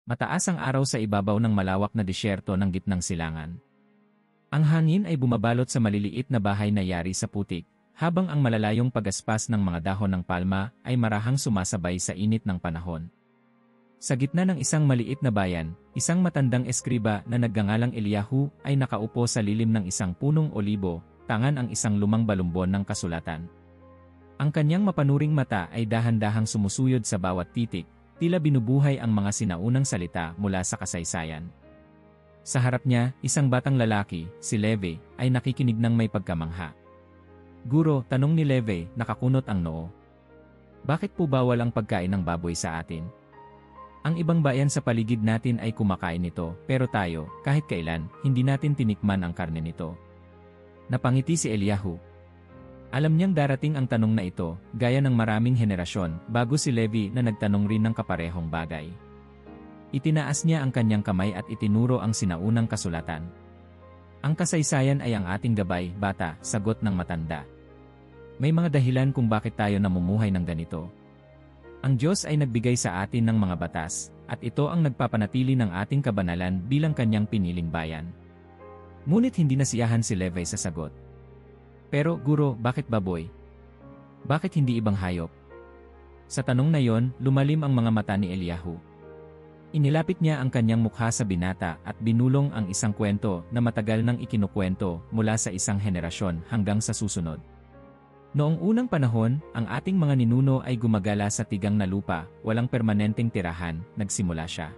Mataas ang araw sa ibabaw ng malawak na disyerto ng gitnang silangan. Ang hangin ay bumabalot sa maliliit na bahay na yari sa putik, habang ang malalayong pagaspas ng mga dahon ng palma ay marahang sumasabay sa init ng panahon. Sa gitna ng isang maliit na bayan, isang matandang eskriba na nagngangalang Eliyahu ay nakaupo sa lilim ng isang punong olibo, tangan ang isang lumang balumbon ng kasulatan. Ang kanyang mapanuring mata ay dahan-dahang sumusuyod sa bawat titik, tila binubuhay ang mga sinaunang salita mula sa kasaysayan. Sa harap niya, isang batang lalaki, si Levi, ay nakikinig ng may pagkamangha. "Guro," tanong ni Levi, nakakunot ang noo. "Bakit po bawal ang pagkain ng baboy sa atin? Ang ibang bayan sa paligid natin ay kumakain nito, pero tayo, kahit kailan, hindi natin tinikman ang karne nito." Napangiti si Eliyahu. Alam niyang darating ang tanong na ito, gaya ng maraming henerasyon, bago si Levi na nagtanong rin ng kaparehong bagay. Itinaas niya ang kanyang kamay at itinuro ang sinaunang kasulatan. "Ang kasaysayan ay ang ating gabay, bata," sagot ng matanda. "May mga dahilan kung bakit tayo namumuhay ng ganito. Ang Diyos ay nagbigay sa atin ng mga batas, at ito ang nagpapanatili ng ating kabanalan bilang kanyang piniling bayan." Ngunit hindi nasiyahan si Levi sa sagot. "Pero, Guro, bakit baboy? Bakit hindi ibang hayop?" Sa tanong na yon, lumalim ang mga mata ni Eliyahu. Inilapit niya ang kanyang mukha sa binata at binulong ang isang kwento na matagal nang ikinukwento mula sa isang henerasyon hanggang sa susunod. Noong unang panahon, ang ating mga ninuno ay gumagala sa tigang na lupa, walang permanenteng tirahan, nagsimula siya.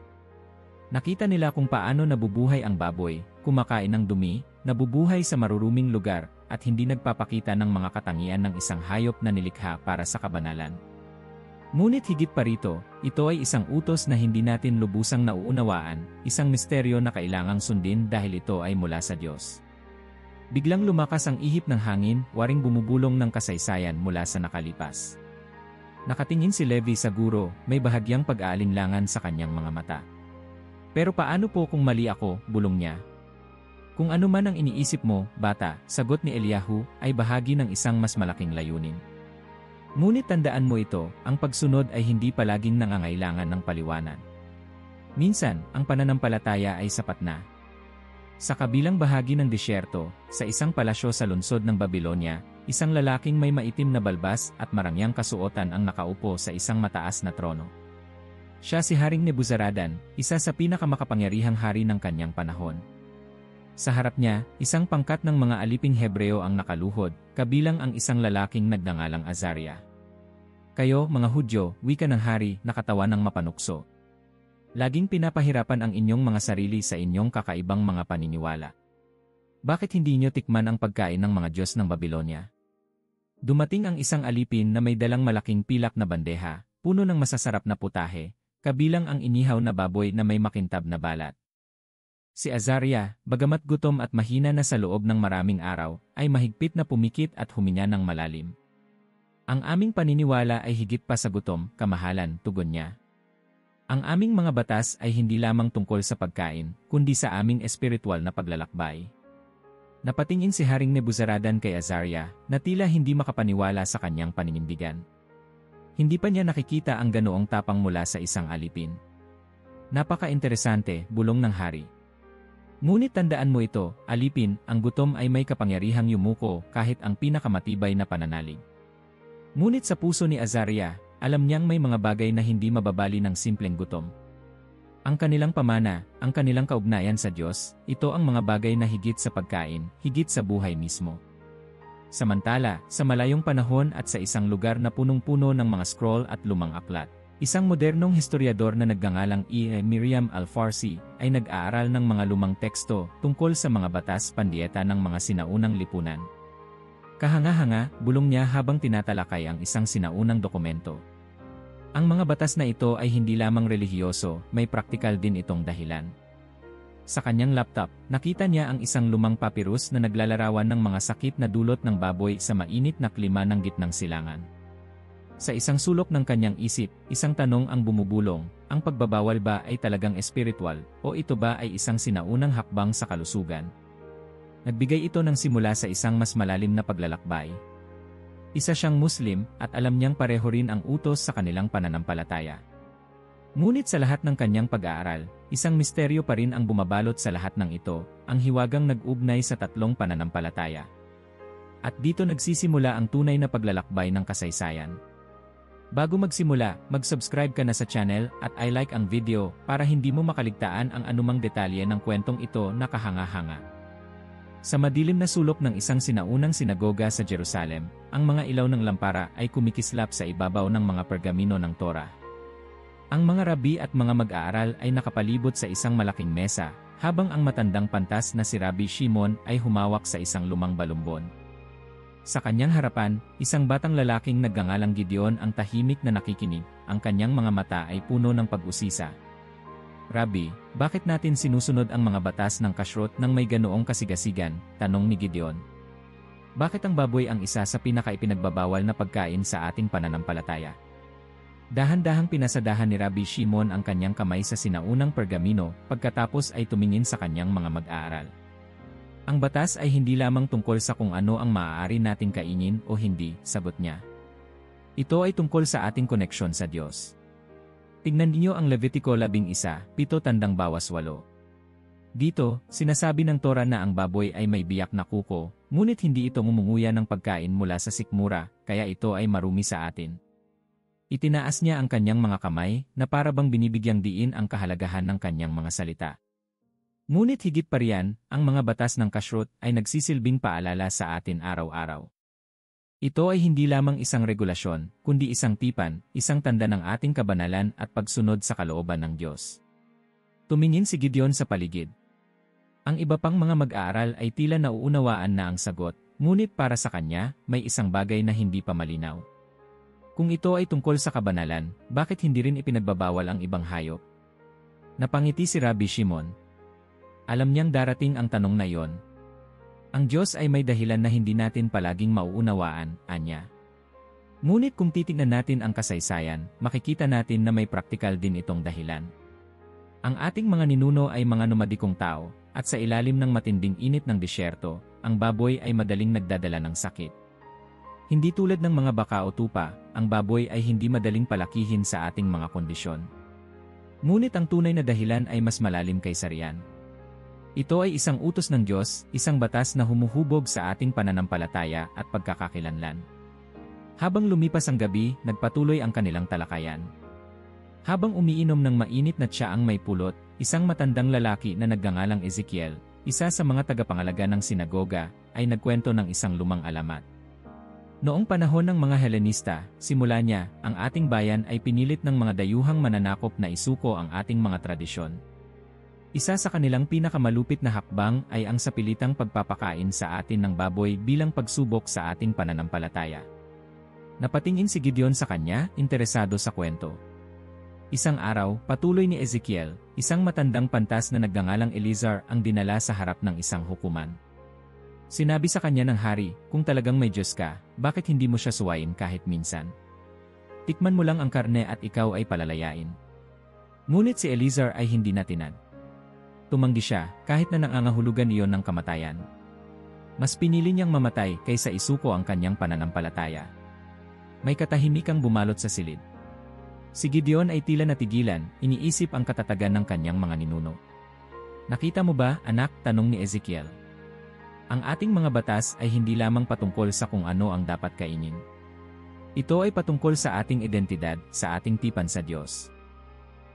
Nakita nila kung paano nabubuhay ang baboy, kumakain ng dumi, nabubuhay sa maruruming lugar, at hindi nagpapakita ng mga katangian ng isang hayop na nilikha para sa kabanalan. Ngunit higit pa rito, ito ay isang utos na hindi natin lubusang nauunawaan, isang misteryo na kailangang sundin dahil ito ay mula sa Diyos. Biglang lumakas ang ihip ng hangin, waring bumubulong ng kasaysayan mula sa nakalipas. Nakatingin si Levi sa guro, may bahagyang pag-aalinlangan sa kanyang mga mata. "Pero paano po kung mali ako?" bulong niya. "Kung ano man ang iniisip mo, bata," sagot ni Eliyahu, "ay bahagi ng isang mas malaking layunin. Ngunit tandaan mo ito, ang pagsunod ay hindi palaging nangangailangan ng paliwanag. Minsan, ang pananampalataya ay sapat na." Sa kabilang bahagi ng disyerto, sa isang palasyo sa lungsod ng Babylonia, isang lalaking may maitim na balbas at marangyang kasuotan ang nakaupo sa isang mataas na trono. Siya si Haring Nebuzaradan, isa sa pinakamakapangyarihang hari ng kanyang panahon. Sa harap niya, isang pangkat ng mga aliping Hebreo ang nakaluhod, kabilang ang isang lalaking nagngangalang Azariah. "Kayo, mga Hudyo," wika ng hari, nakatawan ng mapanukso. "Laging pinapahirapan ang inyong mga sarili sa inyong kakaibang mga paniniwala. Bakit hindi niyo tikman ang pagkain ng mga Diyos ng Babylonia?" Dumating ang isang alipin na may dalang malaking pilak na bandeha, puno ng masasarap na putahe, kabilang ang inihaw na baboy na may makintab na balat. Si Azariah, bagamat gutom at mahina na sa loob ng maraming araw, ay mahigpit na pumikit at huminga ng malalim. "Ang aming paniniwala ay higit pa sa gutom, kamahalan," tugon niya. "Ang aming mga batas ay hindi lamang tungkol sa pagkain, kundi sa aming espiritual na paglalakbay." Napatingin si Haring Nebuzaradan kay Azariah, na tila hindi makapaniwala sa kanyang paninindigan. Hindi pa niya nakikita ang ganoong tapang mula sa isang alipin. "Napaka-interesante," bulong ng hari. "Ngunit tandaan mo ito, alipin, ang gutom ay may kapangyarihang yumuko kahit ang pinakamatibay na pananalig." Ngunit sa puso ni Azariah, alam niyang may mga bagay na hindi mababali ng simpleng gutom. Ang kanilang pamana, ang kanilang kaugnayan sa Diyos, ito ang mga bagay na higit sa pagkain, higit sa buhay mismo. Samantala, sa malayong panahon at sa isang lugar na punong-puno ng mga scroll at lumang aklat, isang modernong historiador na nagngangalang Miriam Al-Farsi ay nag-aaral ng mga lumang teksto tungkol sa mga batas pandieta ng mga sinaunang lipunan. Kahanga-hanga, bulong niya habang tinatalakay ang isang sinaunang dokumento. Ang mga batas na ito ay hindi lamang relihiyoso, may praktikal din itong dahilan. Sa kanyang laptop, nakita niya ang isang lumang papyrus na naglalarawan ng mga sakit na dulot ng baboy sa mainit na klima ng gitnang silangan. Sa isang sulok ng kanyang isip, isang tanong ang bumubulong, ang pagbabawal ba ay talagang espiritual, o ito ba ay isang sinaunang hakbang sa kalusugan? Nagbigay ito ng simula sa isang mas malalim na paglalakbay. Isa siyang Muslim, at alam niyang pareho rin ang utos sa kanilang pananampalataya. Ngunit sa lahat ng kanyang pag-aaral, isang misteryo pa rin ang bumabalot sa lahat ng ito, ang hiwagang nag-ugnay sa tatlong pananampalataya. At dito nagsisimula ang tunay na paglalakbay ng kasaysayan. Bago magsimula, mag-subscribe ka na sa channel at i-like ang video para hindi mo makaligtaan ang anumang detalye ng kwentong ito na kahanga-hanga. Sa madilim na sulok ng isang sinaunang sinagoga sa Jerusalem, ang mga ilaw ng lampara ay kumikislap sa ibabaw ng mga pergamino ng Torah. Ang mga rabi at mga mag-aaral ay nakapalibot sa isang malaking mesa, habang ang matandang pantas na si Rabbi Shimon ay humawak sa isang lumang balumbon. Sa kanyang harapan, isang batang lalaking nagngangalang Gideon ang tahimik na nakikinig, ang kanyang mga mata ay puno ng pag-usisa. Rabbi, bakit natin sinusunod ang mga batas ng kashrut nang may ganoong kasigasigan? Tanong ni Gideon. Bakit ang baboy ang isa sa pinaka-ipinagbabawal na pagkain sa ating pananampalataya? Dahan-dahang pinasadahan ni Rabbi Shimon ang kanyang kamay sa sinaunang pergamino, pagkatapos ay tumingin sa kanyang mga mag-aaral. Ang batas ay hindi lamang tungkol sa kung ano ang maaari nating kainin o hindi, sagot niya. Ito ay tungkol sa ating koneksyon sa Diyos. Tingnan niyo ang Levitico 11:7-8. Dito, sinasabi ng Torah na ang baboy ay may biyak na kuko, ngunit hindi ito ngumunguya ng pagkain mula sa sikmura, kaya ito ay marumi sa atin. Itinaas niya ang kanyang mga kamay, na para bang binibigyang diin ang kahalagahan ng kanyang mga salita. Ngunit higit pa riyan, ang mga batas ng kashrut ay nagsisilbing paalala sa atin araw-araw. Ito ay hindi lamang isang regulasyon, kundi isang tipan, isang tanda ng ating kabanalan at pagsunod sa kalooban ng Diyos. Tumingin si Gideon sa paligid. Ang iba pang mga mag-aaral ay tila nauunawaan na ang sagot, ngunit para sa kanya, may isang bagay na hindi pa malinaw. Kung ito ay tungkol sa kabanalan, bakit hindi rin ipinagbabawal ang ibang hayop? Napangiti si Rabbi Shimon. Alam niyang darating ang tanong na iyon. Ang Diyos ay may dahilan na hindi natin palaging mauunawaan, anya. Ngunit kung titignan natin ang kasaysayan, makikita natin na may praktikal din itong dahilan. Ang ating mga ninuno ay mga nomadikong tao, at sa ilalim ng matinding init ng disyerto, ang baboy ay madaling nagdadala ng sakit. Hindi tulad ng mga baka o tupa, ang baboy ay hindi madaling palakihin sa ating mga kondisyon. Ngunit ang tunay na dahilan ay mas malalim kaysa riyan. Ito ay isang utos ng Diyos, isang batas na humuhubog sa ating pananampalataya at pagkakakilanlan. Habang lumipas ang gabi, nagpatuloy ang kanilang talakayan. Habang umiinom ng mainit na tsaang may pulot, isang matandang lalaki na nagngangalang Ezekiel, isa sa mga tagapangalaga ng sinagoga, ay nagkwento ng isang lumang alamat. Noong panahon ng mga Helenista, simula niya, ang ating bayan ay pinilit ng mga dayuhang mananakop na isuko ang ating mga tradisyon. Isa sa kanilang pinakamalupit na hakbang ay ang sapilitang pagpapakain sa atin ng baboy bilang pagsubok sa ating pananampalataya. Napatingin si Gideon sa kanya, interesado sa kwento. Isang araw, patuloy ni Ezekiel, isang matandang pantas na nagngangalang Elizar ang dinala sa harap ng isang hukuman. Sinabi sa kanya ng hari, kung talagang may Diyos ka, bakit hindi mo siya suwayin kahit minsan? Tikman mo lang ang karne at ikaw ay palalayain. Ngunit si Elizar ay hindi natinag. Tumanggi siya, kahit na nangangahulugan iyon ng kamatayan. Mas pinili niyang mamatay kaysa isuko ang kanyang pananampalataya. May katahimikang bumalot sa silid. Si Gideon ay tila natigilan, iniisip ang katatagan ng kanyang mga ninuno. Nakita mo ba, anak? Tanong ni Ezekiel. Ang ating mga batas ay hindi lamang patungkol sa kung ano ang dapat kainin. Ito ay patungkol sa ating identidad, sa ating tipan sa Diyos.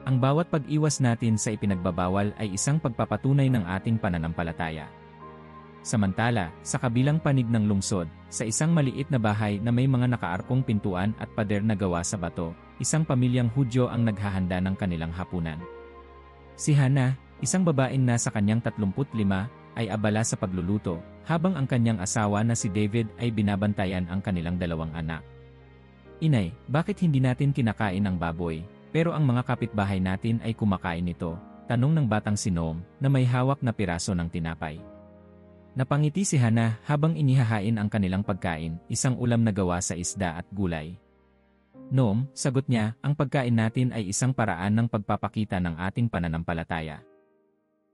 Ang bawat pag-iwas natin sa ipinagbabawal ay isang pagpapatunay ng ating pananampalataya. Samantala, sa kabilang panig ng lungsod, sa isang maliit na bahay na may mga nakaarkong pintuan at pader na gawa sa bato, isang pamilyang Hudyo ang naghahanda ng kanilang hapunan. Si Hannah, isang babaeng nasa kanyang 35, ay abala sa pagluluto, habang ang kanyang asawa na si David ay binabantayan ang kanilang 2 anak. Inay, bakit hindi natin kinakain ang baboy, pero ang mga kapitbahay natin ay kumakain nito? Tanong ng batang si Noam, na may hawak na piraso ng tinapay. Napangiti si Hannah habang inihahain ang kanilang pagkain, isang ulam na gawa sa isda at gulay. Noam, sagot niya, ang pagkain natin ay isang paraan ng pagpapakita ng ating pananampalataya.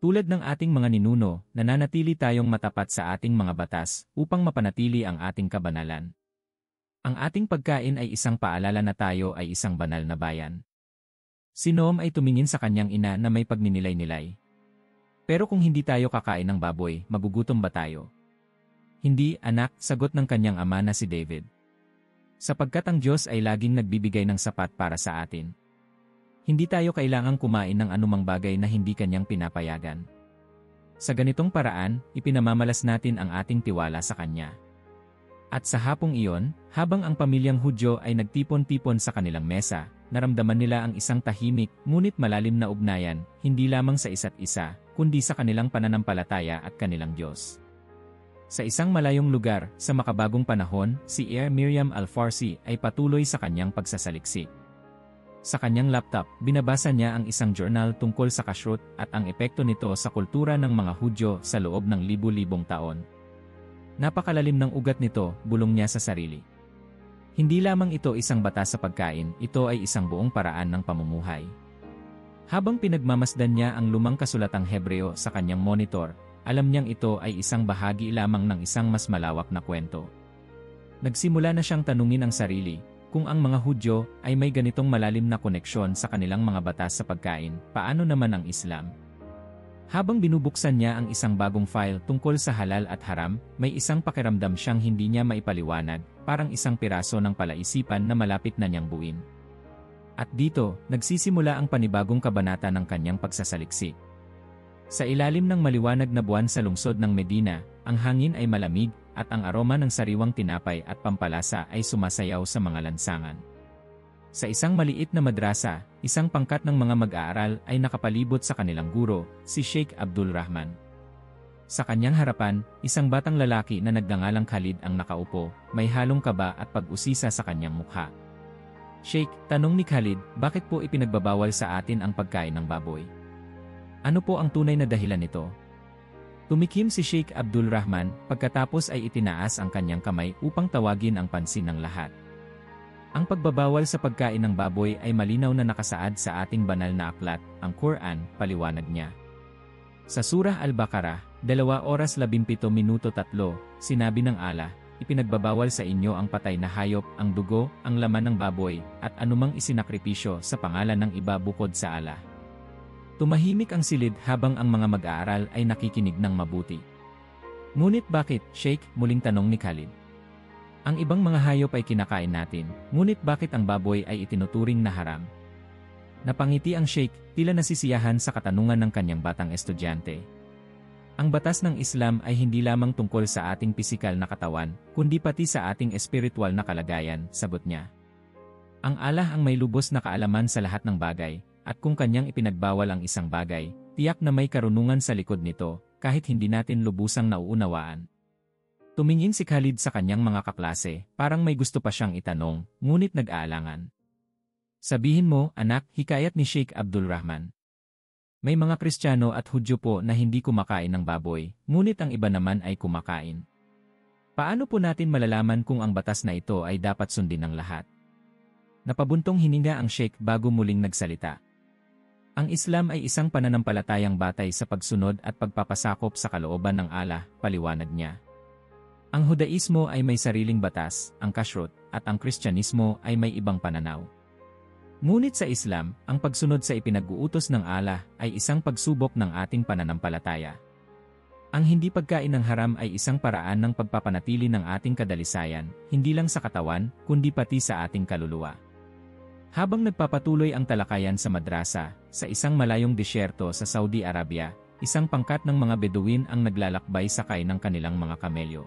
Tulad ng ating mga ninuno, nananatili tayong matapat sa ating mga batas upang mapanatili ang ating kabanalan. Ang ating pagkain ay isang paalala na tayo ay isang banal na bayan. Si Noam ay tumingin sa kanyang ina na may pagninilay-nilay. Pero kung hindi tayo kakain ng baboy, magugutom ba tayo? Hindi, anak, sagot ng kanyang ama na si David. Sapagkat ang Diyos ay laging nagbibigay ng sapat para sa atin. Hindi tayo kailangang kumain ng anumang bagay na hindi kanyang pinapayagan. Sa ganitong paraan, ipinamamalas natin ang ating tiwala sa kanya. At sa hapong iyon, habang ang pamilyang Hudyo ay nagtipon-tipon sa kanilang mesa, naramdaman nila ang isang tahimik, ngunit malalim na ugnayan, hindi lamang sa isa't isa, kundi sa kanilang pananampalataya at kanilang Diyos. Sa isang malayong lugar, sa makabagong panahon, si Miriam Alfarsi ay patuloy sa kanyang pagsasaliksik. Sa kanyang laptop, binabasa niya ang isang journal tungkol sa kashrut at ang epekto nito sa kultura ng mga Hudyo sa loob ng libu-libong taon. Napakalalim ng ugat nito, bulong niya sa sarili. Hindi lamang ito isang batas sa pagkain, ito ay isang buong paraan ng pamumuhay. Habang pinagmamasdan niya ang lumang kasulatang Hebreo sa kanyang monitor, alam niyang ito ay isang bahagi lamang ng isang mas malawak na kwento. Nagsimula na siyang tanungin ang sarili, kung ang mga Hudyo ay may ganitong malalim na koneksyon sa kanilang mga batas sa pagkain, paano naman ang Islam? Habang binubuksan niya ang isang bagong file tungkol sa halal at haram, may isang pakiramdam siyang hindi niya maipaliwanag, parang isang piraso ng palaisipan na malapit na niyang buuin. At dito, nagsisimula ang panibagong kabanata ng kanyang pagsasaliksik. Sa ilalim ng maliwanag na buwan sa lungsod ng Medina, ang hangin ay malamig, at ang aroma ng sariwang tinapay at pampalasa ay sumasayaw sa mga lansangan. Sa isang maliit na madrasa, isang pangkat ng mga mag-aaral ay nakapalibot sa kanilang guro, si Sheikh Abdul Rahman. Sa kanyang harapan, isang batang lalaki na nagngangalang Khalid ang nakaupo, may halong kaba at pag-usisa sa kanyang mukha. Sheikh, tanong ni Khalid, bakit po ipinagbabawal sa atin ang pagkain ng baboy? Ano po ang tunay na dahilan nito? Tumikim si Sheikh Abdul Rahman, pagkatapos ay itinaas ang kanyang kamay upang tawagin ang pansin ng lahat. Ang pagbabawal sa pagkain ng baboy ay malinaw na nakasaad sa ating banal na aklat, ang Quran, paliwanag niya. Sa Surah Al-Baqarah, 2:17, sinabi ng Allah, ipinagbabawal sa inyo ang patay na hayop, ang dugo, ang laman ng baboy, at anumang isinakripisyo sa pangalan ng iba bukod sa Allah. Tumahimik ang silid habang ang mga mag-aaral ay nakikinig ng mabuti. Ngunit bakit, Sheikh? Muling tanong ni Khalid. Ang ibang mga hayop ay kinakain natin, ngunit bakit ang baboy ay itinuturing na haram? Napangiti ang Sheikh, tila nasisiyahan sa katanungan ng kanyang batang estudyante. Ang batas ng Islam ay hindi lamang tungkol sa ating pisikal na katawan, kundi pati sa ating espiritual na kalagayan, sagot niya. Ang Allah ang may lubos na kaalaman sa lahat ng bagay, at kung kanyang ipinagbawal ang isang bagay, tiyak na may karunungan sa likod nito, kahit hindi natin lubusang nauunawaan. Tumingin si Khalid sa kanyang mga kaklase, parang may gusto pa siyang itanong, ngunit nag-aalangan. Sabihin mo, anak, hikayat ni Sheikh Abdul Rahman. May mga Kristiyano at Hudyo po na hindi kumakain ng baboy, ngunit ang iba naman ay kumakain. Paano po natin malalaman kung ang batas na ito ay dapat sundin ng lahat? Napabuntong hininga ang Sheikh bago muling nagsalita. Ang Islam ay isang pananampalatayang batay sa pagsunod at pagpapasakop sa kalooban ng Allah, paliwanag niya. Ang Hudaismo ay may sariling batas, ang kashrut, at ang Kristyanismo ay may ibang pananaw. Ngunit sa Islam, ang pagsunod sa ipinag-uutos ng Allah ay isang pagsubok ng ating pananampalataya. Ang hindi pagkain ng haram ay isang paraan ng pagpapanatili ng ating kadalisayan, hindi lang sa katawan, kundi pati sa ating kaluluwa. Habang nagpapatuloy ang talakayan sa madrasa, sa isang malayong disyerto sa Saudi Arabia, isang pangkat ng mga Beduin ang naglalakbay sakay ng kanilang mga kamelyo.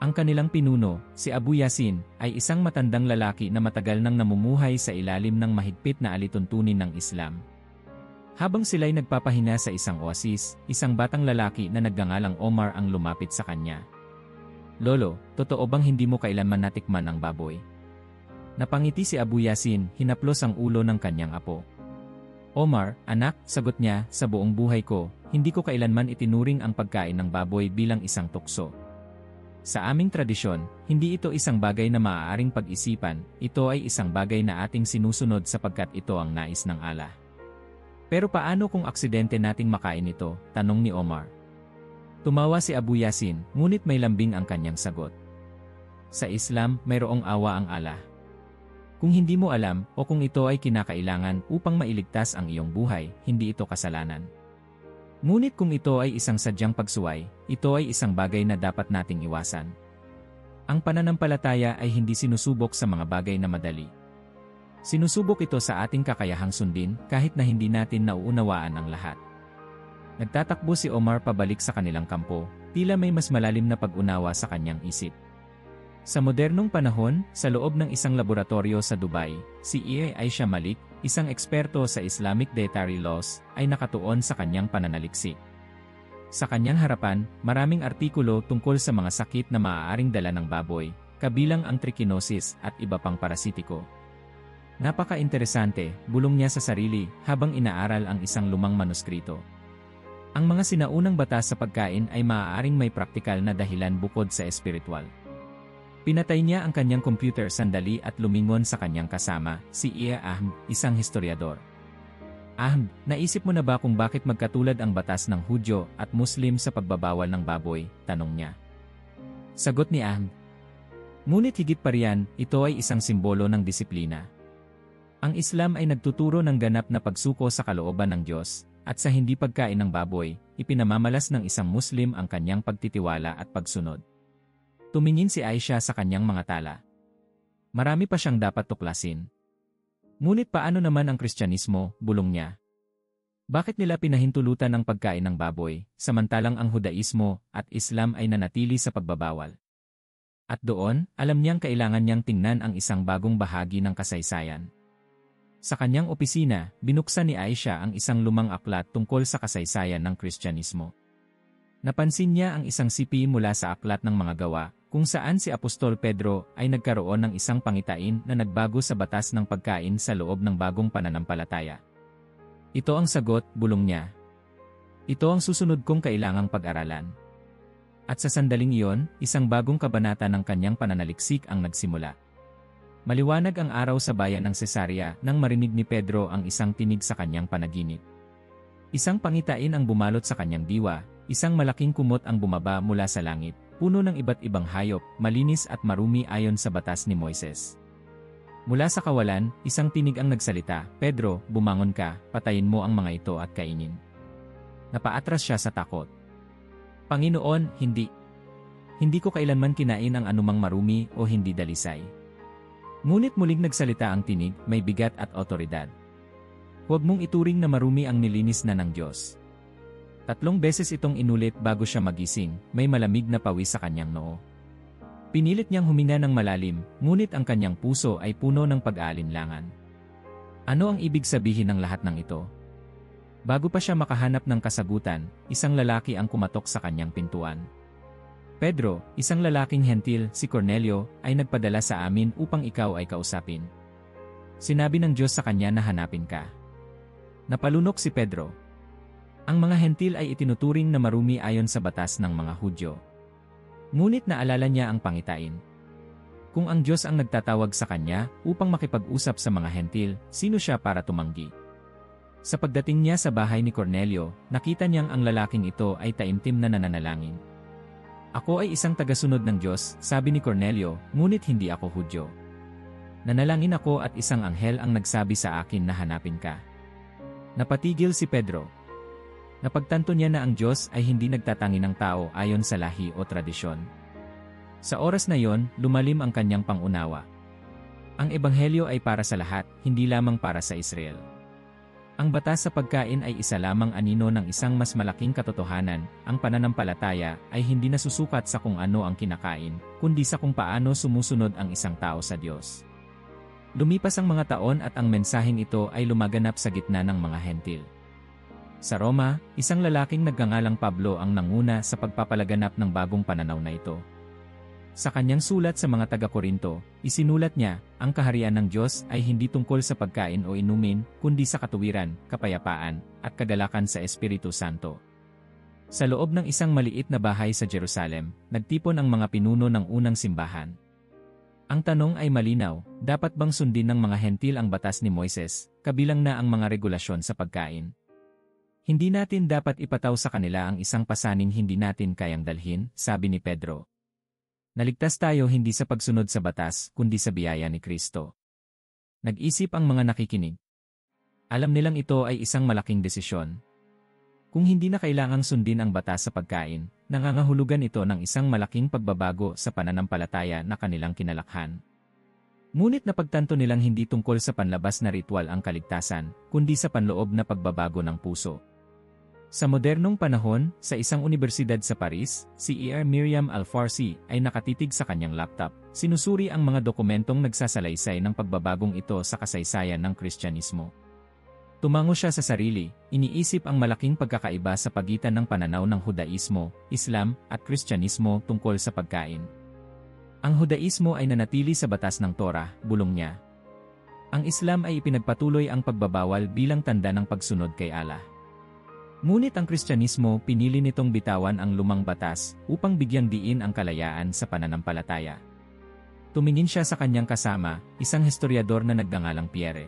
Ang kanilang pinuno, si Abu Yasin, ay isang matandang lalaki na matagal nang namumuhay sa ilalim ng mahigpit na alituntunin ng Islam. Habang sila'y nagpapahinga sa isang oasis, isang batang lalaki na nagngangalang Omar ang lumapit sa kanya. Lolo, totoo bang hindi mo kailanman natikman ang baboy? Napangiti si Abu Yasin, hinaplos ang ulo ng kanyang apo. Omar, anak, sagot niya, sa buong buhay ko, hindi ko kailanman itinuring ang pagkain ng baboy bilang isang tukso. Sa aming tradisyon, hindi ito isang bagay na maaaring pag-isipan, ito ay isang bagay na ating sinusunod sapagkat ito ang nais ng Allah. Pero paano kung aksidente nating makain ito? Tanong ni Omar. Tumawa si Abu Yasin, ngunit may lambing ang kanyang sagot. Sa Islam, mayroong awa ang Allah. Kung hindi mo alam o kung ito ay kinakailangan upang mailigtas ang iyong buhay, hindi ito kasalanan. Ngunit kung ito ay isang sadyang pagsuway, ito ay isang bagay na dapat nating iwasan. Ang pananampalataya ay hindi sinusubok sa mga bagay na madali. Sinusubok ito sa ating kakayahang sundin kahit na hindi natin nauunawaan ang lahat. Nagtatakbo si Omar pabalik sa kanilang kampo, tila may mas malalim na pag-unawa sa kanyang isip. Sa modernong panahon, sa loob ng isang laboratorio sa Dubai, si Aisha Malik, isang eksperto sa Islamic dietary laws, ay nakatuon sa kanyang pananaliksik. Sa kanyang harapan, maraming artikulo tungkol sa mga sakit na maaaring dala ng baboy, kabilang ang trichinosis at iba pang parasitiko. Napaka-interesante, bulong niya sa sarili habang inaaral ang isang lumang manuskrito. Ang mga sinaunang batas sa pagkain ay maaaring may praktikal na dahilan bukod sa espiritual. Pinatay niya ang kanyang computer sandali at lumingon sa kanyang kasama, si Ia Ahmed, isang historiador. Ahmed, naisip mo na ba kung bakit magkatulad ang batas ng Hudyo at Muslim sa pagbabawal ng baboy? Tanong niya. Sagot ni Ahmed. Ngunit higit pa riyan, ito ay isang simbolo ng disiplina. Ang Islam ay nagtuturo ng ganap na pagsuko sa kalooban ng Diyos, at sa hindi pagkain ng baboy, ipinamamalas ng isang Muslim ang kanyang pagtitiwala at pagsunod. Tumingin si Aisha sa kanyang mga tala. Marami pa siyang dapat tuklasin. Ngunit paano naman ang Kristyanismo, bulong niya? Bakit nila pinahintulutan ang pagkain ng baboy, samantalang ang Hudaismo at Islam ay nanatili sa pagbabawal? At doon, alam niyang kailangan niyang tingnan ang isang bagong bahagi ng kasaysayan. Sa kanyang opisina, binuksan ni Aisha ang isang lumang aklat tungkol sa kasaysayan ng Kristyanismo. Napansin niya ang isang sipi mula sa aklat ng mga gawa, kung saan si Apostol Pedro ay nagkaroon ng isang pangitain na nagbago sa batas ng pagkain sa loob ng bagong pananampalataya. Ito ang sagot, bulong niya. Ito ang susunod kong kailangang pag-aralan. At sa sandaling iyon, isang bagong kabanata ng kanyang pananaliksik ang nagsimula. Maliwanag ang araw sa bayan ng Cesarea nang marinig ni Pedro ang isang tinig sa kanyang panaginip. Isang pangitain ang bumalot sa kanyang diwa, isang malaking kumot ang bumaba mula sa langit, puno ng iba't ibang hayop, malinis at marumi ayon sa batas ni Moises. Mula sa kawalan, isang tinig ang nagsalita, Pedro, bumangon ka, patayin mo ang mga ito at kainin. Napaatras siya sa takot. Panginoon, hindi. Hindi ko kailanman kinain ang anumang marumi o hindi dalisay. Ngunit muling nagsalita ang tinig, may bigat at otoridad. Huwag mong ituring na marumi ang nilinis na ng Diyos. 3 beses itong inulit bago siya magising, may malamig na pawis sa kanyang noo. Pinilit niyang huminga ng malalim, ngunit ang kanyang puso ay puno ng pag-aalinlangan. Ano ang ibig sabihin ng lahat ng ito? Bago pa siya makahanap ng kasagutan, isang lalaki ang kumatok sa kanyang pintuan. Pedro, isang lalaking hentil, si Cornelio, ay nagpadala sa amin upang ikaw ay kausapin. Sinabi ng Diyos sa kanya na hanapin ka. Napalunok si Pedro. Ang mga hentil ay itinuturing na marumi ayon sa batas ng mga Hudyo. Ngunit naalala niya ang pangitain. Kung ang Diyos ang nagtatawag sa kanya upang makipag-usap sa mga hentil, sino siya para tumanggi? Sa pagdating niya sa bahay ni Cornelio, nakita niyang ang lalaking ito ay taimtim na nananalangin. Ako ay isang tagasunod ng Diyos, sabi ni Cornelio, ngunit hindi ako Hudyo. Nanalangin ako at isang anghel ang nagsabi sa akin na hanapin ka. Napatigil si Pedro. Napagtanto niya na ang Diyos ay hindi nagtatangi ng tao ayon sa lahi o tradisyon. Sa oras na yon, lumalim ang kanyang pangunawa. Ang ebanghelyo ay para sa lahat, hindi lamang para sa Israel. Ang batas sa pagkain ay isa lamang anino ng isang mas malaking katotohanan, ang pananampalataya ay hindi nasusukat sa kung ano ang kinakain, kundi sa kung paano sumusunod ang isang tao sa Diyos. Lumipas ang mga taon at ang mensaheng ito ay lumaganap sa gitna ng mga hentil. Sa Roma, isang lalaking nagngangalang Pablo ang nanguna sa pagpapalaganap ng bagong pananaw na ito. Sa kanyang sulat sa mga taga-Korinto, isinulat niya, ang kaharian ng Diyos ay hindi tungkol sa pagkain o inumin, kundi sa katuwiran, kapayapaan, at kagalakan sa Espiritu Santo. Sa loob ng isang maliit na bahay sa Jerusalem, nagtipon ang mga pinuno ng unang simbahan. Ang tanong ay malinaw, dapat bang sundin ng mga hentil ang batas ni Moises, kabilang na ang mga regulasyon sa pagkain? Hindi natin dapat ipataw sa kanila ang isang pasaning hindi natin kayang dalhin, sabi ni Pedro. Naligtas tayo hindi sa pagsunod sa batas, kundi sa biyaya ni Kristo. Nag-isip ang mga nakikinig. Alam nilang ito ay isang malaking desisyon. Kung hindi na kailangang sundin ang batas sa pagkain, nangangahulugan ito ng isang malaking pagbabago sa pananampalataya na kanilang kinalakhan. Ngunit napagtanto nilang hindi tungkol sa panlabas na ritual ang kaligtasan, kundi sa panloob na pagbabago ng puso. Sa modernong panahon, sa isang unibersidad sa Paris, si Miriam Al-Farsi ay nakatitig sa kanyang laptop. Sinusuri ang mga dokumentong nagsasalaysay ng pagbabagong ito sa kasaysayan ng Kristyanismo. Tumango siya sa sarili, iniisip ang malaking pagkakaiba sa pagitan ng pananaw ng Hudaismo, Islam, at Kristyanismo tungkol sa pagkain. Ang Hudaismo ay nanatili sa batas ng Torah, bulong niya. Ang Islam ay ipinagpatuloy ang pagbabawal bilang tanda ng pagsunod kay Allah. Ngunit ang Kristyanismo pinili nitong bitawan ang lumang batas upang bigyang diin ang kalayaan sa pananampalataya. Tumingin siya sa kanyang kasama, isang historiador na nagngangalang Pierre.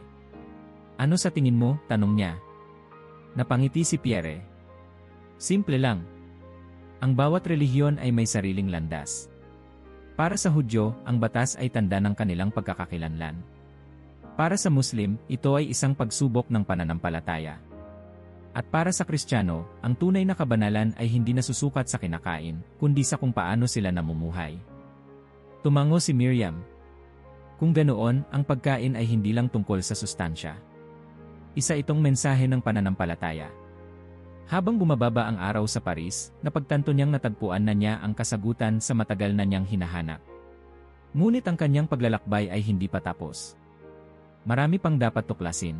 Ano sa tingin mo? Tanong niya. Napangiti si Pierre. Simple lang. Ang bawat relihiyon ay may sariling landas. Para sa Hudyo, ang batas ay tanda ng kanilang pagkakakilanlan. Para sa Muslim, ito ay isang pagsubok ng pananampalataya. At para sa Kristiyano, ang tunay na kabanalan ay hindi nasusukat sa kinakain, kundi sa kung paano sila namumuhay. Tumango si Miriam. Kung ganoon, ang pagkain ay hindi lang tungkol sa sustansya. Isa itong mensahe ng pananampalataya. Habang bumababa ang araw sa Paris, napagtanto niyang natagpuan na niya ang kasagutan sa matagal na niyang hinahanap. Ngunit ang kanyang paglalakbay ay hindi pa tapos. Marami pang dapat tuklasin.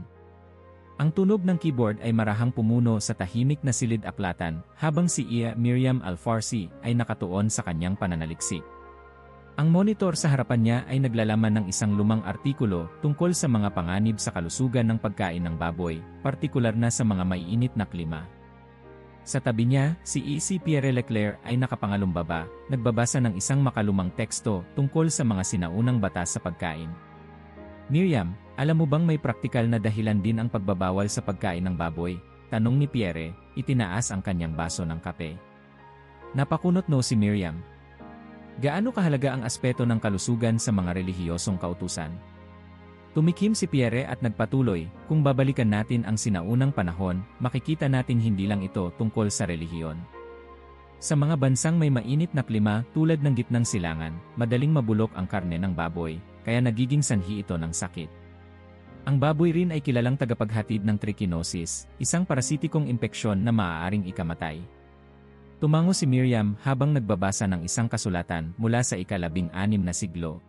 Ang tunog ng keyboard ay marahang pumuno sa tahimik na silid-aklatan habang si Miriam Al-Farsi ay nakatuon sa kanyang pananaliksik. Ang monitor sa harapan niya ay naglalaman ng isang lumang artikulo tungkol sa mga panganib sa kalusugan ng pagkain ng baboy, partikular na sa mga maiinit na klima. Sa tabi niya, si Pierre Leclerc ay nakapangalumbaba, nagbabasa ng isang makalumang teksto tungkol sa mga sinaunang batas sa pagkain. Miriam, alam mo bang may praktikal na dahilan din ang pagbabawal sa pagkain ng baboy? Tanong ni Pierre, itinaas ang kanyang baso ng kape. Napakunot si Miriam. Gaano kahalaga ang aspeto ng kalusugan sa mga relihiyosong kautusan? Tumikim si Pierre at nagpatuloy, kung babalikan natin ang sinaunang panahon, makikita nating hindi lang ito tungkol sa relihiyon. Sa mga bansang may mainit na klima tulad ng gitnang silangan, madaling mabulok ang karne ng baboy, kaya nagiging sanhi ito ng sakit. Ang baboy rin ay kilalang tagapaghatid ng trichinosis, isang parasitikong impeksyon na maaaring ikamatay. Tumango si Miriam habang nagbabasa ng isang kasulatan mula sa ika-16 na siglo.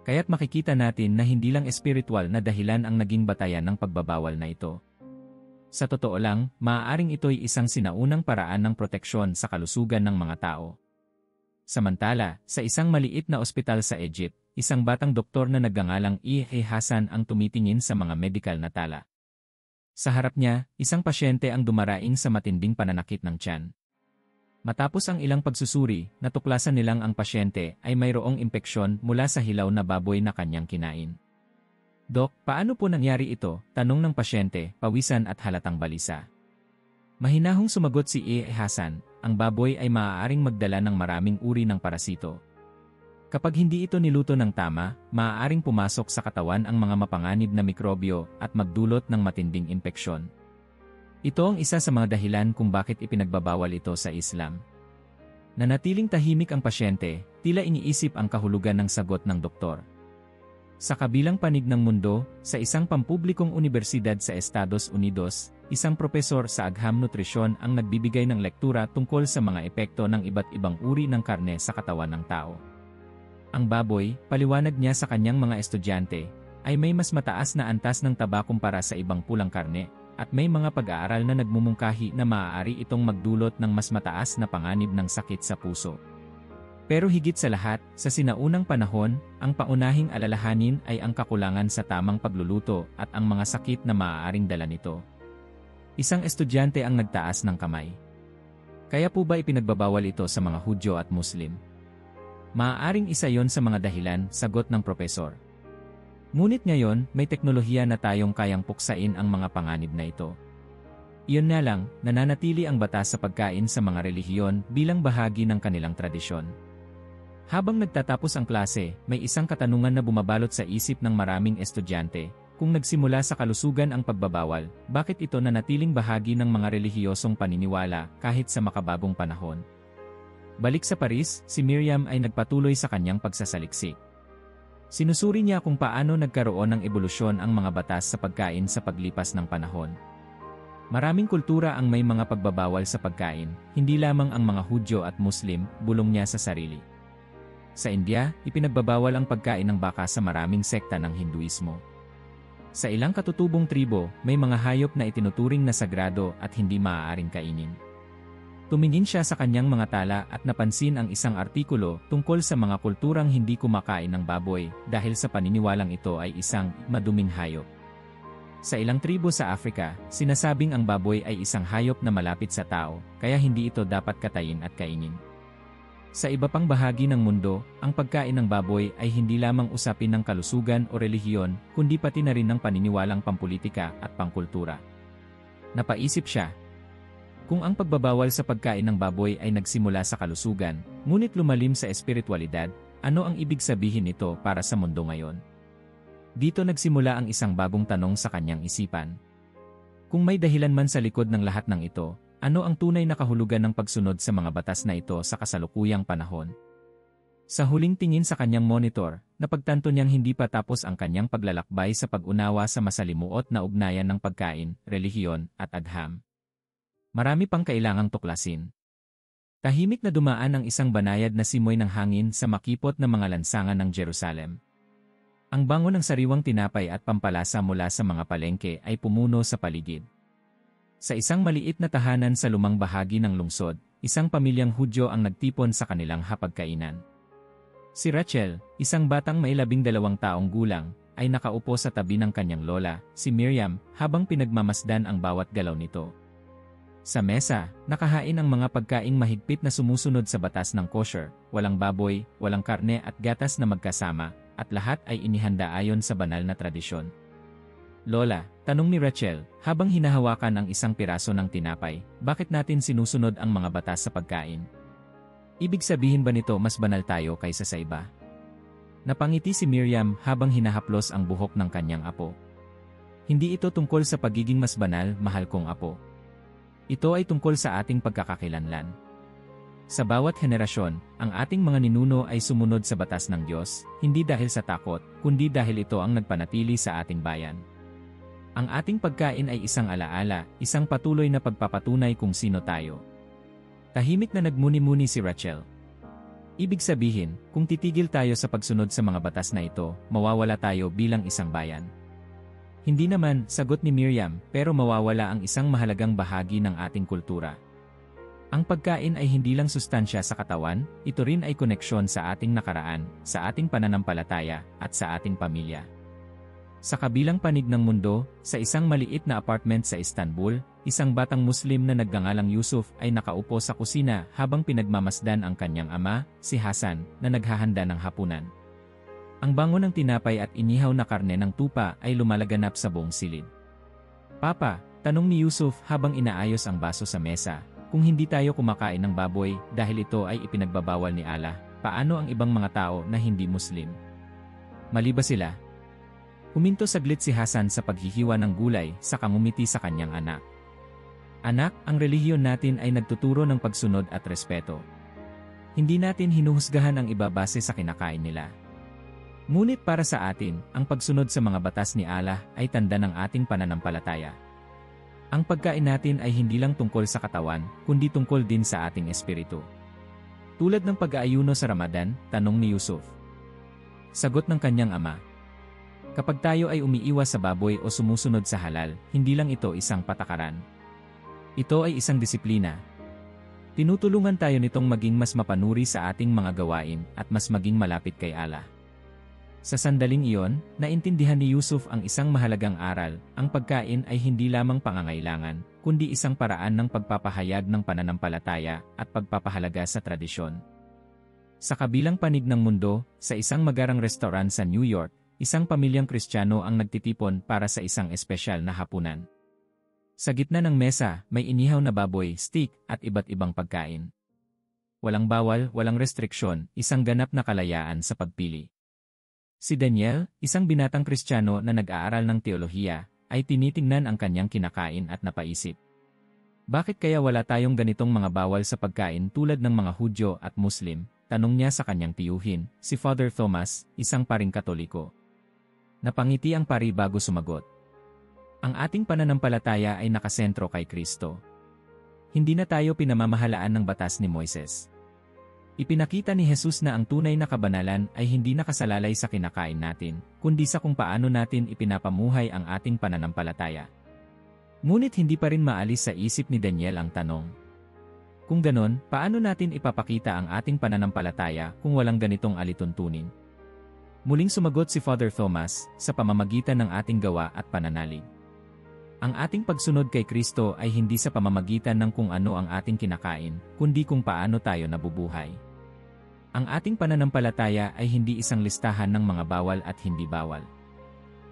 Kaya't makikita natin na hindi lang espiritual na dahilan ang naging batayan ng pagbabawal na ito. Sa totoo lang, maaaring ito'y isang sinaunang paraan ng proteksyon sa kalusugan ng mga tao. Samantala, sa isang maliit na ospital sa Egypt, isang batang doktor na nagngangalang Hassan ang tumitingin sa mga medikal na tala. Sa harap niya, isang pasyente ang dumaraing sa matinding pananakit ng tiyan. Matapos ang ilang pagsusuri, natuklasan nilang ang pasyente ay mayroong impeksyon mula sa hilaw na baboy na kanyang kinain. Dok, paano po nangyari ito? Tanong ng pasyente, pawisan at halatang balisa. Mahinahong sumagot si Hassan, ang baboy ay maaaring magdala ng maraming uri ng parasito. Kapag hindi ito niluto ng tama, maaaring pumasok sa katawan ang mga mapanganib na mikrobyo at magdulot ng matinding impeksyon. Ito ang isa sa mga dahilan kung bakit ipinagbabawal ito sa Islam. Nanatiling tahimik ang pasyente, tila iniisip ang kahulugan ng sagot ng doktor. Sa kabilang panig ng mundo, sa isang pampublikong unibersidad sa Estados Unidos, isang propesor sa agham nutrisyon ang nagbibigay ng lektura tungkol sa mga epekto ng iba't ibang uri ng karne sa katawan ng tao. Ang baboy, paliwanag niya sa kanyang mga estudyante, ay may mas mataas na antas ng taba kumpara sa ibang pulang karne, at may mga pag-aaral na nagmumungkahi na maaari itong magdulot ng mas mataas na panganib ng sakit sa puso. Pero higit sa lahat, sa sinaunang panahon, ang paunahing alalahanin ay ang kakulangan sa tamang pagluluto at ang mga sakit na maaaring dala nito. Isang estudyante ang nagtaas ng kamay. Kaya po ba ipinagbabawal ito sa mga Hudyo at Muslim? Maaaring isa yon sa mga dahilan, sagot ng propesor. Ngunit ngayon, may teknolohiya na tayong kayang puksain ang mga panganib na ito. Iyon na lang, nananatili ang batas sa pagkain sa mga relihiyon bilang bahagi ng kanilang tradisyon. Habang nagtatapos ang klase, may isang katanungan na bumabalot sa isip ng maraming estudyante. Kung nagsimula sa kalusugan ang pagbabawal, bakit ito nanatiling bahagi ng mga relihiyosong paniniwala kahit sa makabagong panahon? Balik sa Paris, si Miriam ay nagpatuloy sa kanyang pagsasaliksik. Sinusuri niya kung paano nagkaroon ng ebolusyon ang mga batas sa pagkain sa paglipas ng panahon. Maraming kultura ang may mga pagbabawal sa pagkain, hindi lamang ang mga Hudyo at Muslim, bulong niya sa sarili. Sa India, ipinagbabawal ang pagkain ng baka sa maraming sekta ng Hinduismo. Sa ilang katutubong tribo, may mga hayop na itinuturing na sagrado at hindi maaaring kainin. Tumingin siya sa kanyang mga tala at napansin ang isang artikulo tungkol sa mga kulturang hindi kumakain ng baboy dahil sa paniniwalang ito ay isang maduming hayop. Sa ilang tribo sa Africa, sinasabing ang baboy ay isang hayop na malapit sa tao, kaya hindi ito dapat katayin at kainin. Sa iba pang bahagi ng mundo, ang pagkain ng baboy ay hindi lamang usapin ng kalusugan o relihiyon, kundi pati na rin ng paniniwalang pampolitika at pangkultura. Napaisip siya. Kung ang pagbabawal sa pagkain ng baboy ay nagsimula sa kalusugan, ngunit lumalim sa espiritualidad, ano ang ibig sabihin nito para sa mundo ngayon? Dito nagsimula ang isang bagong tanong sa kanyang isipan. Kung may dahilan man sa likod ng lahat ng ito, ano ang tunay na kahulugan ng pagsunod sa mga batas na ito sa kasalukuyang panahon? Sa huling tingin sa kanyang monitor, napagtanto niyang hindi pa tapos ang kanyang paglalakbay sa pag-unawa sa masalimuot na ugnayan ng pagkain, relihiyon, at agham. Marami pang kailangang tuklasin. Tahimik na dumaan ang isang banayad na simoy ng hangin sa makipot na mga lansangan ng Jerusalem. Ang bango ng sariwang tinapay at pampalasa mula sa mga palengke ay pumuno sa paligid. Sa isang maliit na tahanan sa lumang bahagi ng lungsod, isang pamilyang Hudyo ang nagtipon sa kanilang hapagkainan. Si Rachel, isang batang may 12 taong gulang, ay nakaupo sa tabi ng kanyang lola, si Miriam, habang pinagmamasdan ang bawat galaw nito. Sa mesa, nakahain ang mga pagkaing mahigpit na sumusunod sa batas ng kosher, walang baboy, walang karne at gatas na magkasama, at lahat ay inihanda ayon sa banal na tradisyon. Lola, tanong ni Rachel, habang hinahawakan ang isang piraso ng tinapay, bakit natin sinusunod ang mga batas sa pagkain? Ibig sabihin ba nito mas banal tayo kaysa sa iba? Napangiti si Miriam habang hinahaplos ang buhok ng kanyang apo. Hindi ito tungkol sa pagiging mas banal, mahal kong apo. Ito ay tungkol sa ating pagkakakilanlan. Sa bawat henerasyon, ang ating mga ninuno ay sumunod sa batas ng Diyos, hindi dahil sa takot, kundi dahil ito ang nagpanatili sa ating bayan. Ang ating pagkain ay isang alaala, isang patuloy na pagpapatunay kung sino tayo. Tahimik na nagmuni-muni si Rachel. Ibig sabihin, kung titigil tayo sa pagsunod sa mga batas na ito, mawawala tayo bilang isang bayan. Hindi naman, sagot ni Miriam, pero mawawala ang isang mahalagang bahagi ng ating kultura. Ang pagkain ay hindi lang sustansya sa katawan, ito rin ay koneksyon sa ating nakaraan, sa ating pananampalataya, at sa ating pamilya. Sa kabilang panig ng mundo, sa isang maliit na apartment sa Istanbul, isang batang Muslim na nagngangalang Yusuf ay nakaupo sa kusina habang pinagmamasdan ang kanyang ama, si Hassan, na naghahanda ng hapunan. Ang bango ng tinapay at inihaw na karne ng tupa ay lumalaganap sa buong silid. Papa, tanong ni Yusuf habang inaayos ang baso sa mesa, kung hindi tayo kumakain ng baboy dahil ito ay ipinagbabawal ni Allah, paano ang ibang mga tao na hindi Muslim? Mali ba sila? Huminto saglit si Hassan sa paghihiwa ng gulay, saka ngumiti sa kanyang anak. Anak, ang relihiyon natin ay nagtuturo ng pagsunod at respeto. Hindi natin hinuhusgahan ang iba base sa kinakain nila. Ngunit para sa atin, ang pagsunod sa mga batas ni Allah ay tanda ng ating pananampalataya. Ang pagkain natin ay hindi lang tungkol sa katawan, kundi tungkol din sa ating espiritu. Tulad ng pag-aayuno sa Ramadan, tanong ni Yusuf. Sagot ng kanyang ama. Kapag tayo ay umiiwas sa baboy o sumusunod sa halal, hindi lang ito isang patakaran. Ito ay isang disiplina. Tinutulungan tayo nitong maging mas mapanuri sa ating mga gawain at mas maging malapit kay Allah. Sa sandaling iyon, naintindihan ni Yusuf ang isang mahalagang aral, ang pagkain ay hindi lamang pangangailangan, kundi isang paraan ng pagpapahayag ng pananampalataya at pagpapahalaga sa tradisyon. Sa kabilang panig ng mundo, sa isang magarang restaurant sa New York, isang pamilyang Kristiyano ang nagtitipon para sa isang espesyal na hapunan. Sa gitna ng mesa, may inihaw na baboy, steak, at iba't ibang pagkain. walang bawal, walang restriksyon, isang ganap na kalayaan sa pagpili. Si Daniel, isang binatang Kristiyano na nag-aaral ng teolohiya, ay tinitingnan ang kanyang kinakain at napaisip. Bakit kaya wala tayong ganitong mga bawal sa pagkain tulad ng mga Hudyo at Muslim? Tanong niya sa kanyang tiyuhin, si Father Thomas, isang paring Katoliko. Napangiti ang pari bago sumagot. Ang ating pananampalataya ay nakasentro kay Kristo. Hindi na tayo pinamamahalaan ng batas ni Moises. Ipinakita ni Jesus na ang tunay na kabanalan ay hindi nakasalalay sa kinakain natin, kundi sa kung paano natin ipinapamuhay ang ating pananampalataya. Ngunit hindi pa rin maalis sa isip ni Daniel ang tanong. Kung ganon, paano natin ipapakita ang ating pananampalataya kung walang ganitong alituntunin? Muling sumagot si Father Thomas, sa pamamagitan ng ating gawa at pananalig. Ang ating pagsunod kay Kristo ay hindi sa pamamagitan ng kung ano ang ating kinakain, kundi kung paano tayo nabubuhay. Ang ating pananampalataya ay hindi isang listahan ng mga bawal at hindi bawal.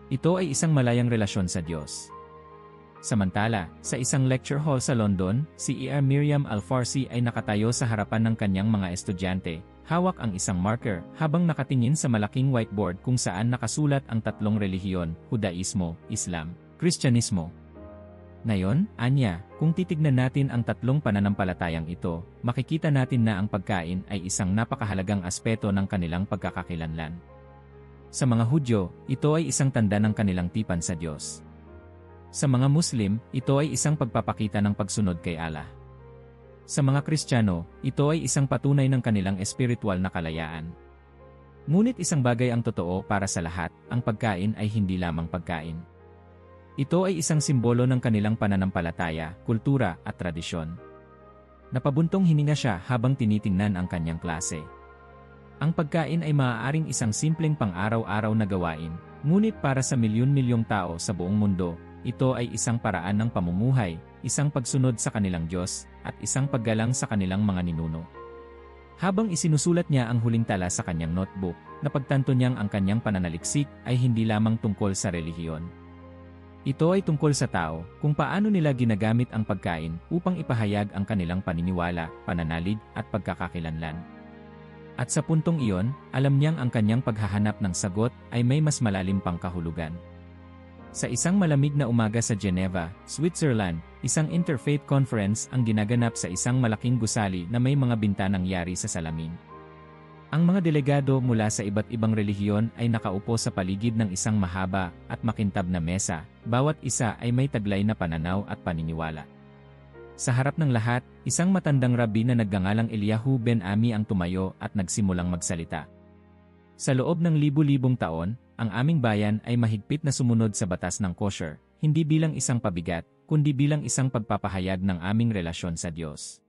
Ito ay isang malayang relasyon sa Diyos. Samantala, sa isang lecture hall sa London, si E.R. Miriam Al-Farsi ay nakatayo sa harapan ng kanyang mga estudyante, hawak ang isang marker, habang nakatingin sa malaking whiteboard kung saan nakasulat ang tatlong relihiyon, Hudaismo, Islam, Kristyanismo. Ngayon, anya, kung titignan natin ang tatlong pananampalatayang ito, makikita natin na ang pagkain ay isang napakahalagang aspeto ng kanilang pagkakakilanlan. Sa mga Hudyo, ito ay isang tanda ng kanilang tipan sa Diyos. Sa mga Muslim, ito ay isang pagpapakita ng pagsunod kay Allah. Sa mga Kristiyano, ito ay isang patunay ng kanilang espiritual na kalayaan. Ngunit isang bagay ang totoo para sa lahat, ang pagkain ay hindi lamang pagkain. Ito ay isang simbolo ng kanilang pananampalataya, kultura at tradisyon. Napabuntong hininga siya habang tinitingnan ang kanyang klase. Ang pagkain ay maaaring isang simpleng pang-araw-araw na gawain, ngunit para sa milyon-milyong tao sa buong mundo, ito ay isang paraan ng pamumuhay, isang pagsunod sa kanilang Diyos, at isang paggalang sa kanilang mga ninuno. Habang isinusulat niya ang huling tala sa kanyang notebook, napagtanto niyang ang kanyang pananaliksik ay hindi lamang tungkol sa relihiyon. Ito ay tungkol sa tao, kung paano nila ginagamit ang pagkain upang ipahayag ang kanilang paniniwala, pananalig, at pagkakakilanlan. At sa puntong iyon, alam niyang ang kanyang paghahanap ng sagot ay may mas malalim pang kahulugan. Sa isang malamig na umaga sa Geneva, Switzerland, isang interfaith conference ang ginaganap sa isang malaking gusali na may mga bintanang yari sa salamin. Ang mga delegado mula sa iba't ibang relihiyon ay nakaupo sa paligid ng isang mahaba at makintab na mesa, bawat isa ay may taglay na pananaw at paniniwala. Sa harap ng lahat, isang matandang rabbi na nagngangalang Eliyahu ben Ami ang tumayo at nagsimulang magsalita. Sa loob ng libu-libong taon, ang aming bayan ay mahigpit na sumunod sa batas ng kosher, hindi bilang isang pabigat, kundi bilang isang pagpapahayag ng aming relasyon sa Diyos.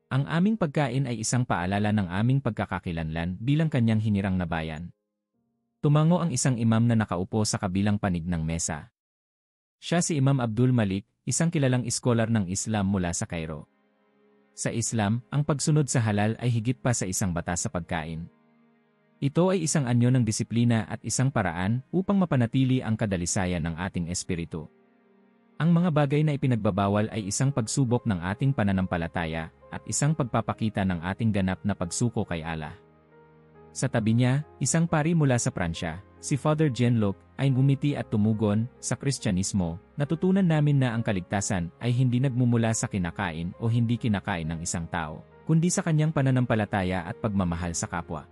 Ang aming pagkain ay isang paalala ng aming pagkakakilanlan bilang kanyang hinirang na bayan. Tumango ang isang imam na nakaupo sa kabilang panig ng mesa. Siya si Imam Abdul Malik, isang kilalang iskolar ng Islam mula sa Cairo. Sa Islam, ang pagsunod sa halal ay higit pa sa isang batas sa pagkain. Ito ay isang anyo ng disiplina at isang paraan upang mapanatili ang kadalisayan ng ating espiritu. Ang mga bagay na ipinagbabawal ay isang pagsubok ng ating pananampalataya at isang pagpapakita ng ating ganap na pagsuko kay Allah. Sa tabi niya, isang pari mula sa Pransya, si Father Jean-Luc, ay ngumiti at tumugon, sa Kristyanismo, natutunan namin na ang kaligtasan ay hindi nagmumula sa kinakain o hindi kinakain ng isang tao, kundi sa kanyang pananampalataya at pagmamahal sa kapwa.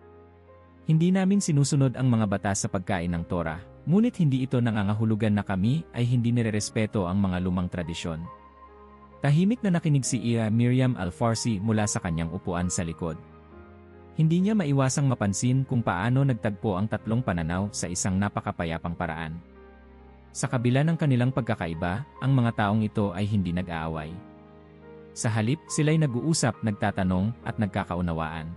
Hindi namin sinusunod ang mga batas sa pagkain ng Torah, ngunit hindi ito nangangahulugan na kami ay hindi nirerespeto ang mga lumang tradisyon. Tahimik na nakinig si Ira Miriam Al-Farsi mula sa kanyang upuan sa likod. Hindi niya maiwasang mapansin kung paano nagtagpo ang tatlong pananaw sa isang napakapayapang paraan. Sa kabila ng kanilang pagkakaiba, ang mga taong ito ay hindi nag-aaway. Sa halip, sila'y nag-uusap, nagtatanong, at nagkakaunawaan.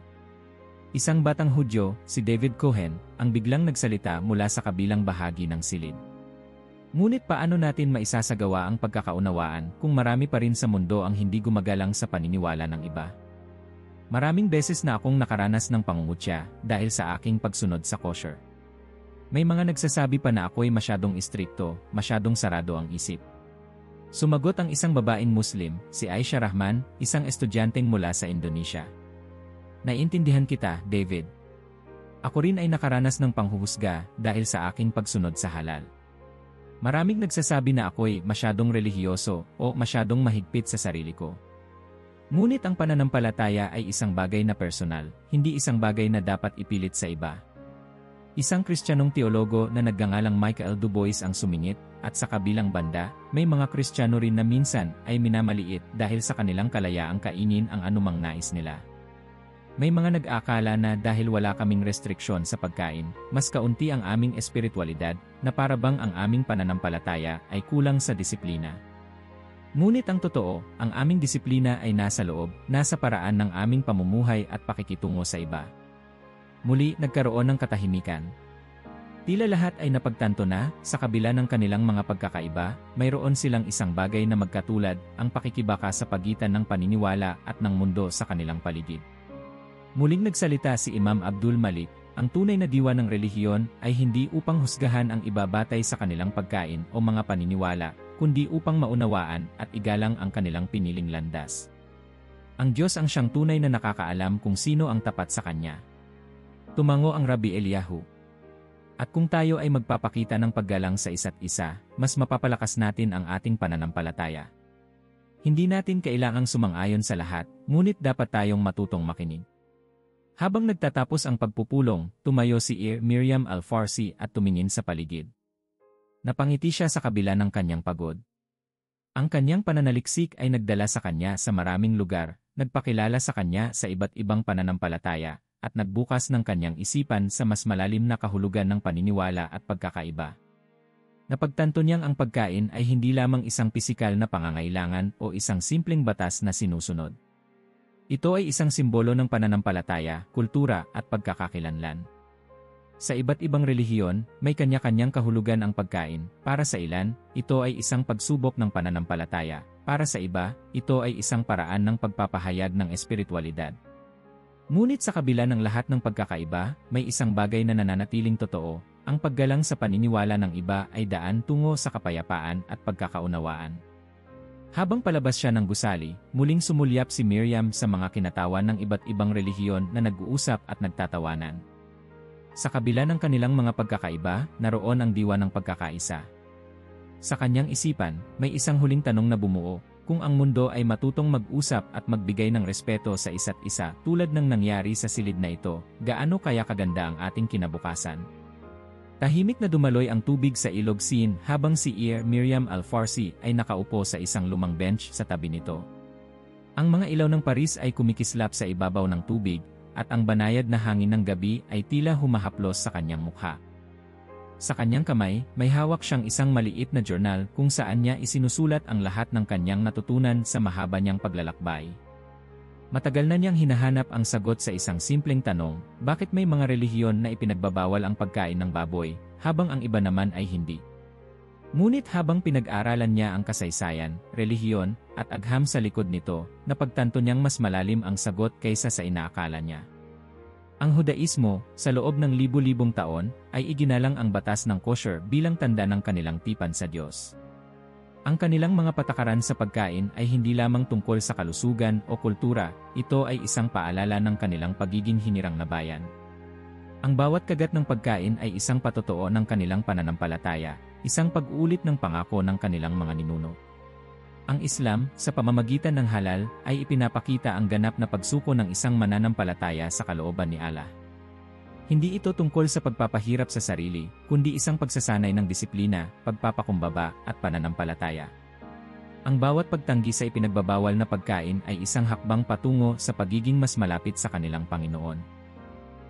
Isang batang Hudyo, si David Cohen, ang biglang nagsalita mula sa kabilang bahagi ng silid. Ngunit paano natin maisasagawa ang pagkakaunawaan kung marami pa rin sa mundo ang hindi gumagalang sa paniniwala ng iba? Maraming beses na akong nakaranas ng pangungutya dahil sa aking pagsunod sa kosher. May mga nagsasabi pa na ako'y masyadong istrikto, masyadong sarado ang isip. Sumagot ang isang babaeng Muslim, si Aisha Rahman, isang estudyanteng mula sa Indonesia. Naiintindihan kita, David. Ako rin ay nakaranas ng panghuhusga dahil sa aking pagsunod sa halal. Maraming nagsasabi na ako'y masyadong relihiyoso o masyadong mahigpit sa sarili ko. Ngunit ang pananampalataya ay isang bagay na personal, hindi isang bagay na dapat ipilit sa iba. Isang Kristiyanong teologo na nagngangalang Michael Dubois ang sumingit, at sa kabilang banda, may mga Kristiyano rin na minsan ay minamaliit dahil sa kanilang kalayaang kainin ang anumang nais nila. May mga nag-aakala na dahil wala kaming restriksyon sa pagkain, mas kaunti ang aming espiritualidad, na parabang ang aming pananampalataya ay kulang sa disiplina. Ngunit ang totoo, ang aming disiplina ay nasa loob, nasa paraan ng aming pamumuhay at pakikitungo sa iba. Muli nagkaroon ng katahimikan. Tila lahat ay napagtanto na, sa kabila ng kanilang mga pagkakaiba, mayroon silang isang bagay na magkatulad, ang pakikibaka sa pagitan ng paniniwala at ng mundo sa kanilang paligid. Muling nagsalita si Imam Abdul Malik, ang tunay na diwa ng relihiyon ay hindi upang husgahan ang iba batay sa kanilang pagkain o mga paniniwala, kundi upang maunawaan at igalang ang kanilang piniling landas. Ang Diyos ang siyang tunay na nakakaalam kung sino ang tapat sa Kanya. Tumango ang Rabbi Eliyahu. At kung tayo ay magpapakita ng paggalang sa isa't isa, mas mapapalakas natin ang ating pananampalataya. Hindi natin kailangang sumang-ayon sa lahat, ngunit dapat tayong matutong makinig. Habang nagtatapos ang pagpupulong, tumayo si Miriam Al-Farsi at tumingin sa paligid. Napangiti siya sa kabila ng kanyang pagod. Ang kanyang pananaliksik ay nagdala sa kanya sa maraming lugar, nagpakilala sa kanya sa iba't ibang pananampalataya, at nagbukas ng kanyang isipan sa mas malalim na kahulugan ng paniniwala at pagkakaiba. Napagtanto niyang ang pagkain ay hindi lamang isang pisikal na pangangailangan o isang simpleng batas na sinusunod. Ito ay isang simbolo ng pananampalataya, kultura at pagkakakilanlan. Sa iba't ibang relihiyon, may kanya-kanyang kahulugan ang pagkain. Para sa ilan, ito ay isang pagsubok ng pananampalataya. Para sa iba, ito ay isang paraan ng pagpapahayag ng espiritualidad. Ngunit sa kabila ng lahat ng pagkakaiba, may isang bagay na nananatiling totoo, ang paggalang sa paniniwala ng iba ay daan tungo sa kapayapaan at pagkakaunawaan. Habang palabas siya ng gusali, muling sumulyap si Miriam sa mga kinatawan ng iba't ibang relihiyon na nag-uusap at nagtatawanan. Sa kabila ng kanilang mga pagkakaiba, naroon ang diwa ng pagkakaisa. Sa kanyang isipan, may isang huling tanong na bumuo. Kung ang mundo ay matutong mag-usap at magbigay ng respeto sa isa't isa tulad ng nangyari sa silid na ito, gaano kaya kaganda ang ating kinabukasan? Tahimik na dumaloy ang tubig sa ilog Sin habang si Miriam Al-Farsi ay nakaupo sa isang lumang bench sa tabi nito. Ang mga ilaw ng Paris ay kumikislap sa ibabaw ng tubig, at ang banayad na hangin ng gabi ay tila humahaplos sa kanyang mukha. Sa kanyang kamay, may hawak siyang isang maliit na journal kung saan niya isinusulat ang lahat ng kanyang natutunan sa mahaba niyang paglalakbay. Matagal na niyang hinahanap ang sagot sa isang simpleng tanong, bakit may mga relihiyon na ipinagbabawal ang pagkain ng baboy, habang ang iba naman ay hindi? Ngunit habang pinag-aralan niya ang kasaysayan, relihiyon, at agham sa likod nito, napagtanto niyang mas malalim ang sagot kaysa sa inaakala niya. Ang Hudaismo, sa loob ng libu-libong taon, ay iginalang ang batas ng kosher bilang tanda ng kanilang tipan sa Diyos. Ang kanilang mga patakaran sa pagkain ay hindi lamang tungkol sa kalusugan o kultura, ito ay isang paalala ng kanilang pagiging hinirang na bayan. Ang bawat kagat ng pagkain ay isang patotoo ng kanilang pananampalataya, isang pag-ulit ng pangako ng kanilang mga ninuno. Ang Islam, sa pamamagitan ng halal, ay ipinapakita ang ganap na pagsuko ng isang mananampalataya sa kalooban ni Allah. Hindi ito tungkol sa pagpapahirap sa sarili, kundi isang pagsasanay ng disiplina, pagpapakumbaba, at pananampalataya. Ang bawat pagtanggi sa ipinagbabawal na pagkain ay isang hakbang patungo sa pagiging mas malapit sa kanilang Panginoon.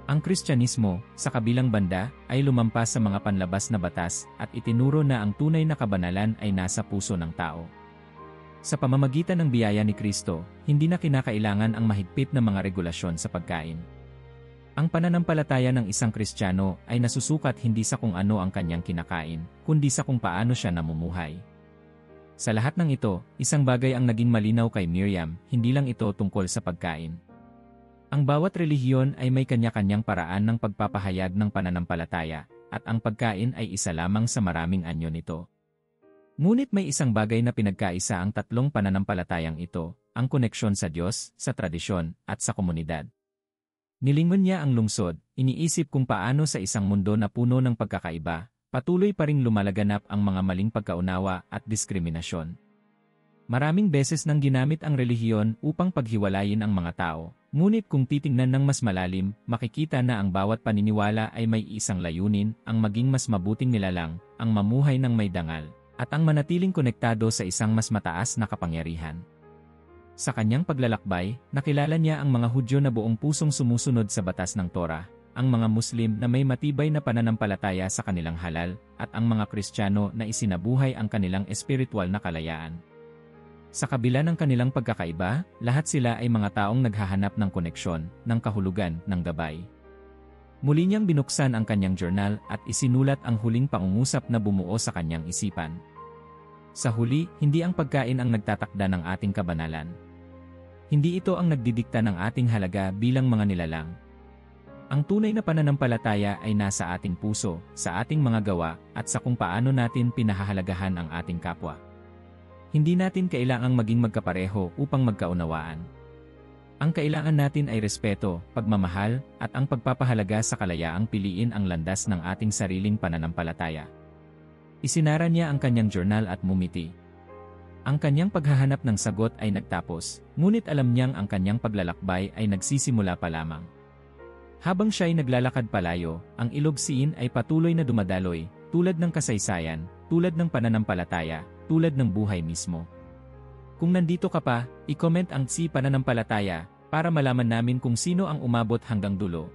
Ang Kristyanismo, sa kabilang banda, ay lumampas sa mga panlabas na batas at itinuro na ang tunay na kabanalan ay nasa puso ng tao. Sa pamamagitan ng biyaya ni Kristo, hindi na kinakailangan ang mahigpit na mga regulasyon sa pagkain. Ang pananampalataya ng isang Kristiyano ay nasusukat hindi sa kung ano ang kanyang kinakain, kundi sa kung paano siya namumuhay. Sa lahat ng ito, isang bagay ang naging malinaw kay Miriam, hindi lang ito tungkol sa pagkain. Ang bawat relihiyon ay may kanya-kanyang paraan ng pagpapahayag ng pananampalataya, at ang pagkain ay isa lamang sa maraming anyo nito. Ngunit may isang bagay na pinagkaisa ang tatlong pananampalatayang ito, ang koneksyon sa Diyos, sa tradisyon, at sa komunidad. Nilingon niya ang lungsod, iniisip kung paano sa isang mundo na puno ng pagkakaiba, patuloy pa ring lumalaganap ang mga maling pagkaunawa at diskriminasyon. Maraming beses nang ginamit ang relihiyon upang paghiwalayin ang mga tao, ngunit kung titingnan ng mas malalim, makikita na ang bawat paniniwala ay may isang layunin, ang maging mas mabuting nilalang, ang mamuhay ng may dangal, at ang manatiling konektado sa isang mas mataas na kapangyarihan. Sa kanyang paglalakbay, nakilala niya ang mga Hudyo na buong pusong sumusunod sa batas ng Torah, ang mga Muslim na may matibay na pananampalataya sa kanilang halal, at ang mga Kristiyano na isinabuhay ang kanilang espiritual na kalayaan. Sa kabila ng kanilang pagkakaiba, lahat sila ay mga taong naghahanap ng koneksyon, ng kahulugan, ng gabay. Muli niyang binuksan ang kanyang journal at isinulat ang huling pangungusap na bumuo sa kanyang isipan. Sa huli, hindi ang pagkain ang nagtatakda ng ating kabanalan. Hindi ito ang nagdidikta ng ating halaga bilang mga nilalang. Ang tunay na pananampalataya ay nasa ating puso, sa ating mga gawa, at sa kung paano natin pinahahalagahan ang ating kapwa. Hindi natin kailangang maging magkapareho upang magkaunawaan. Ang kailangan natin ay respeto, pagmamahal, at ang pagpapahalaga sa kalayaang piliin ang landas ng ating sariling pananampalataya. Isinara niya ang kanyang journal at mumiti. Ang kanyang paghahanap ng sagot ay nagtapos, ngunit alam niyang ang kanyang paglalakbay ay nagsisimula pa lamang. Habang siya'y naglalakad palayo, ang Ilog Siin ay patuloy na dumadaloy, tulad ng kasaysayan, tulad ng pananampalataya, tulad ng buhay mismo. Kung nandito ka pa, i-comment ang Si Pananampalataya para malaman namin kung sino ang umabot hanggang dulo.